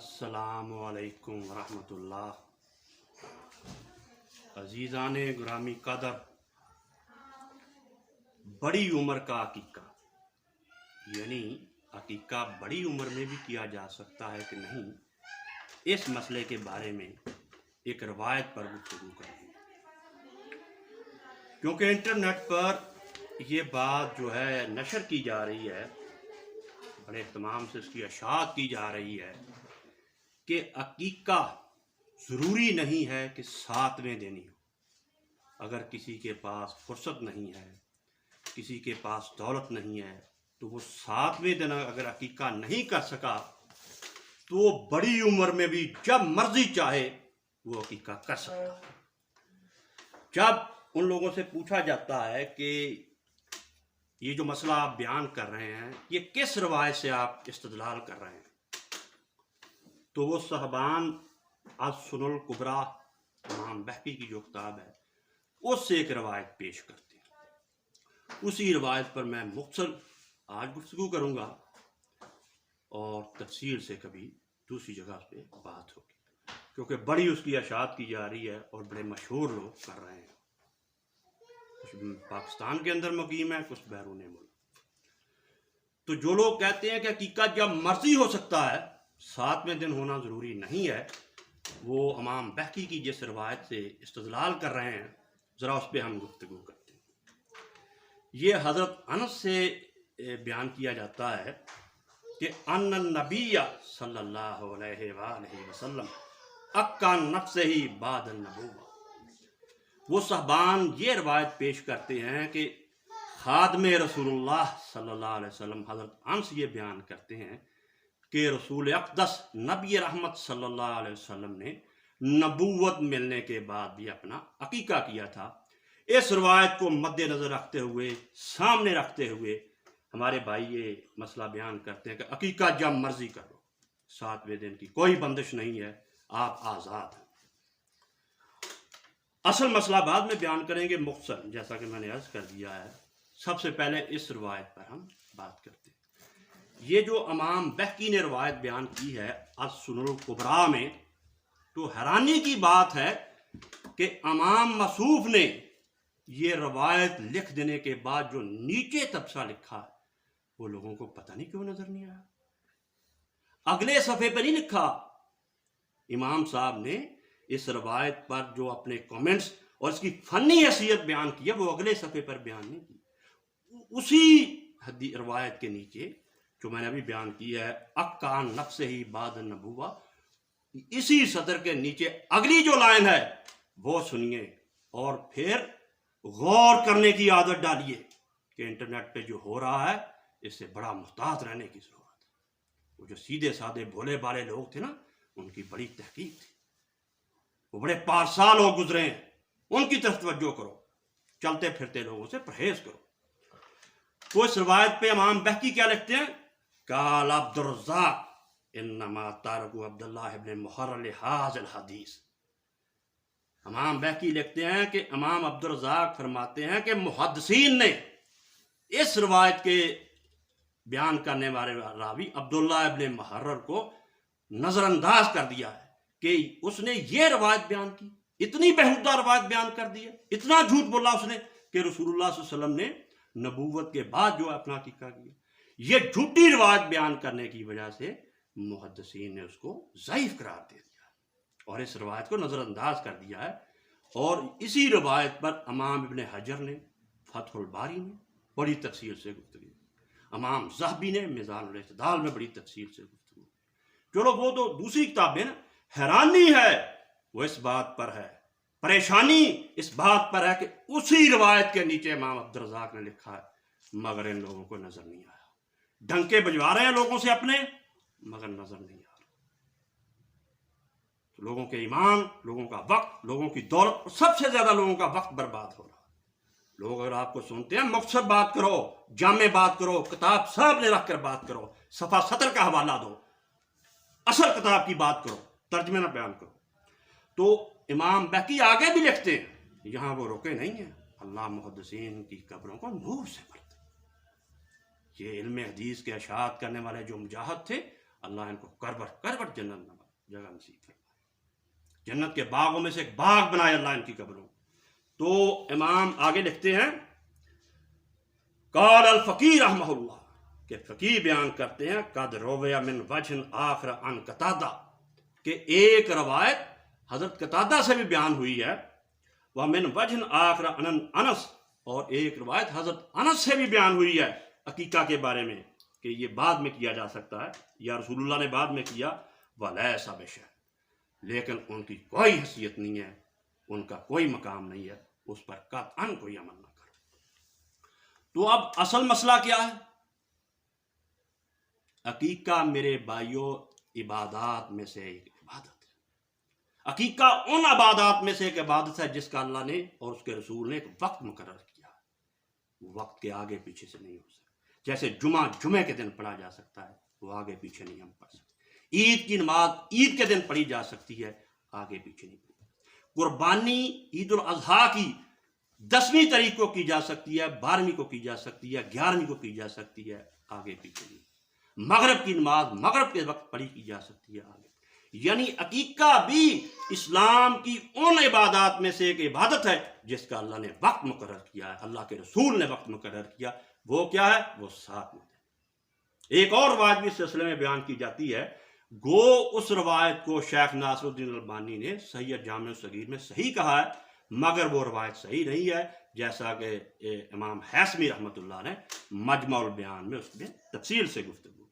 السلام علیکم ورحمۃ اللہ۔ عزیزان گرامی قدر، بڑی عمر کا عقیقہ، یعنی عقیقہ بڑی عمر میں بھی کیا جا سکتا ہے کہ نہیں، اس مسئلے کے بارے میں ایک روایت پر گفتگو کریں گے، کیونکہ انٹرنیٹ پر یہ بات جو ہے نشر کی جا رہی ہے، بڑے اہتمام سے اس کی اشاعت کی جا رہی ہے کہ عقیقہ ضروری نہیں ہے کہ 7ویں دن ہی ہو۔ اگر کسی کے پاس فرصت نہیں ہے، کسی کے پاس دولت نہیں ہے، تو وہ 7ویں دن اگر عقیقہ نہیں کر سکا تو وہ بڑی عمر میں بھی جب مرضی چاہے وہ عقیقہ کر سکتا ہے۔ جب ان لوگوں سے پوچھا جاتا ہے کہ یہ جو مسئلہ آپ بیان کر رہے ہیں یہ کس روایت سے آپ استدلال کر رہے ہیں، تو وہ صحبان السنن الکبریٰ امام بہقی کی جو کتاب ہے اس سے ایک روایت پیش کرتے ہیں۔ اسی روایت پر میں مختصر آج گفتگو کروں گا اور تفصیل سے کبھی دوسری جگہ پہ بات ہوگی، کیونکہ بڑی اس کی اشاعت کی جا رہی ہے اور بڑے مشہور لوگ کر رہے ہیں، کچھ پاکستان کے اندر مقیم ہے، کچھ بیرون ملک۔ تو جو لوگ کہتے ہیں کہ عقیقہ جب مرضی ہو سکتا ہے، 7ویں دن ہونا ضروری نہیں ہے، وہ امام بہقی کی جس روایت سے استدلال کر رہے ہیں ذرا اس پہ ہم گفتگو کرتے ہیں۔ یہ حضرت انس سے بیان کیا جاتا ہے کہ ان النبی صلی اللہ علیہ وآلہ وسلم عقّ نفسہ بعد النبوہ۔ وہ صحبان یہ روایت پیش کرتے ہیں کہ خادم رسول اللہ صلی اللہ علیہ وسلم حضرت انس یہ بیان کرتے ہیں کہ رسول اقدس نبی رحمت صلی اللہ علیہ وسلم نے نبوت ملنے کے بعد بھی اپنا عقیقہ کیا تھا۔ اس روایت کو مد نظر رکھتے ہوئے، سامنے رکھتے ہوئے ہمارے بھائی یہ مسئلہ بیان کرتے ہیں کہ عقیقہ جب مرضی کر لو، 7ویں دن کی کوئی بندش نہیں ہے، آپ آزاد ہیں۔ اصل مسئلہ بعد میں بیان کریں گے مختصر، جیسا کہ میں نے عرض کر دیا ہے۔ سب سے پہلے اس روایت پر ہم بات کرتے ہیں۔ یہ جو امام بہقی نے روایت بیان کی ہے السنن الکبریٰ میں، تو حیرانی کی بات ہے کہ امام مصوف نے یہ روایت لکھ دینے کے بعد جو نیچے تبصرہ لکھا ہے وہ لوگوں کو پتہ نہیں کیوں نظر نہیں آیا۔ اگلے صفحے پہ نہیں لکھا، امام صاحب نے اس روایت پر جو اپنے کامنٹس اور اس کی فنی حیثیت بیان کی ہے وہ اگلے صفحے پر بیان نہیں کی۔ اسی روایت کے نیچے جو میں نے ابھی بیان کی ہے عقّ نفسہ بعد النبوہ، اسی سطر کے نیچے اگلی جو لائن ہے وہ سنیے اور پھر غور کرنے کی عادت ڈالیے کہ انٹرنیٹ پہ جو ہو رہا ہے اس سے بڑا محتاط رہنے کی ضرورت ہے۔ وہ جو سیدھے سادے بھولے بالے لوگ تھے نا، ان کی بڑی تحقیق تھی، وہ بڑے پارسال لوگ گزرے ہیں، ان کی طرف توجہ کرو، چلتے پھرتے لوگوں سے پرہیز کرو۔ تو اس روایت پہ امام بہقی کیا لکھتے ہیں؟ قال عبد الرزاق انما تارکو عبداللہ ابن محرر لہذا الحدیث۔ امام بہقی لکھتے ہیں کہ امام عبد الرزاق فرماتے ہیں کہ محدثین نے اس روایت کے بیان کرنے والے راوی عبداللہ ابن محرر کو نظر انداز کر دیا ہے کہ اس نے یہ روایت بیان کی، اتنی بہودہ روایت بیان کر دی ہے، اتنا جھوٹ بولا اس نے کہ رسول اللہ صلی اللہ علیہ وسلم نے نبوت کے بعد جو اپنا عقیقہ کیا۔ یہ جھوٹی روایت بیان کرنے کی وجہ سے محدثین نے اس کو ضعیف قرار دے دیا اور اس روایت کو نظر انداز کر دیا ہے۔ اور اسی روایت پر امام ابن حجر نے فتح الباری میں بڑی تفصیل سے گفتگو، امام ذہبی نے میزان الاعتدال میں بڑی تفصیل سے گفتگو۔ چلو وہ تو دوسری کتابیں نا، حیرانی ہے وہ اس بات پر ہے، پریشانی اس بات پر ہے کہ اسی روایت کے نیچے امام عبد الرزاق نے لکھا ہے مگر ان لوگوں کو نظر نہیں آیا۔ ڈنکے بجوا رہے ہیں لوگوں سے اپنے، مگر نظر نہیں آ رہا۔ تو لوگوں کے ایمان، لوگوں کا وقت، لوگوں کی دولت، اور سب سے زیادہ لوگوں کا وقت برباد ہو رہا۔ لوگ اگر آپ کو سنتے ہیں مختصر بات کرو، جامع بات کرو، کتاب سامنے رکھ کر بات کرو، صفحہ سطر کا حوالہ دو، اصل کتاب کی بات کرو، ترجمہ نہ بیان کرو۔ تو امام بہقی آگے بھی لکھتے ہیں، یہاں وہ رکے نہیں ہیں، اللہ محدثین کی قبروں کو نور سے بھرتا۔ یہ علم حدیث کے اشاعت کرنے والے جو مجاہد تھے، اللہ ان کو کربٹ جنت جگہ نصیب فرمائے، جنت کے باغوں میں سے ایک باغ بنائے اللہ ان کی قبروں۔ تو امام آگے لکھتے ہیں قال الفقیر رحمہ اللہ، کہ فقیر بیان کرتے ہیں قد رویا من وجہ آخر عن قتادہ، کہ ایک روایت حضرت قتادہ سے بھی بیان ہوئی ہے، ومن وجہ آخر عن انس، اور ایک روایت حضرت انس سے بھی بیان ہوئی ہے عقیقہ کے بارے میں کہ یہ بعد میں کیا جا سکتا ہے، یا رسول اللہ نے بعد میں کیا، ولیس بشیء، لیکن ان کی کوئی حیثیت نہیں ہے، ان کا کوئی مقام نہیں ہے، اس پر قطعاً کوئی عمل نہ کرو۔ تو اب اصل مسئلہ کیا ہے؟ عقیقہ میرے بھائیوں عبادات میں سے ایک عبادت ہے۔ عقیقہ ان عبادات میں سے ایک عبادت ہے جس کا اللہ نے اور اس کے رسول نے ایک وقت مقرر کیا ہے، وہ وقت کے آگے پیچھے سے نہیں ہو سکتا۔ جیسے جمعے کے دن پڑھا جا سکتا ہے، وہ آگے پیچھے نہیں ہم پڑھ سکتے۔ عید کی نماز عید کے دن پڑھی جا سکتی ہے، آگے پیچھے نہیں پڑھی۔ قربانی عید الاضحیٰ کی 10ویں تاریخ کو کی جا سکتی ہے، 12ویں کو کی جا سکتی ہے، 11ویں کو کی جا سکتی ہے، آگے پیچھے نہیں۔ مغرب کی نماز مغرب کے وقت پڑھی کی جا سکتی ہے، آگے۔ یعنی عقیقہ بھی اسلام کی ان عبادات میں سے ایک عبادت ہے جس کا اللہ نے وقت مقرر کیا ہے، اللہ کے رسول نے وقت مقرر کیا۔ وہ کیا ہے؟ وہ 7 دن۔ ایک اور روایت بھی اس سلسلے میں بیان کی جاتی ہے، گو اس روایت کو شیخ ناصر الدین البانی نے صحیح جامع الصغیر میں صحیح کہا ہے، مگر وہ روایت صحیح نہیں ہے، جیسا کہ امام حیثمی رحمۃ اللہ نے مجمع البیان میں اس میں تفصیل سے گفتگو۔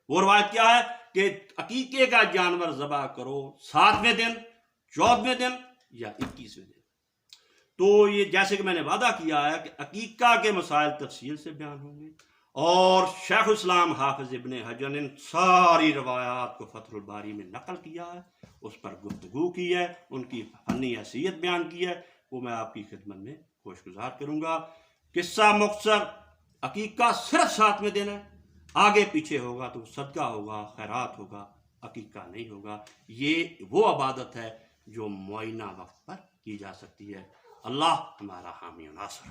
وہ روایت کیا ہے کہ عقیقے کا جانور ذبح کرو 7ویں دن، 14ویں دن یا 21ویں دن۔ تو یہ جیسے کہ میں نے وعدہ کیا ہے کہ عقیقہ کے مسائل تفصیل سے بیان ہوں گے، اور شیخ الاسلام حافظ ابن حجر نے ساری روایات کو فتح الباری میں نقل کیا ہے، اس پر گفتگو کی ہے، ان کی فنی حیثیت بیان کی ہے، وہ میں آپ کی خدمت میں خوشگزار کروں گا۔ قصہ مختصر، عقیقہ صرف 7ویں دن ہے، آگے پیچھے ہوگا تو صدقہ ہوگا، خیرات ہوگا، عقیقہ نہیں ہوگا۔ یہ وہ عبادت ہے جو معینہ وقت پر کی جا سکتی ہے۔ اللہ ہمارا حامی و ناصر۔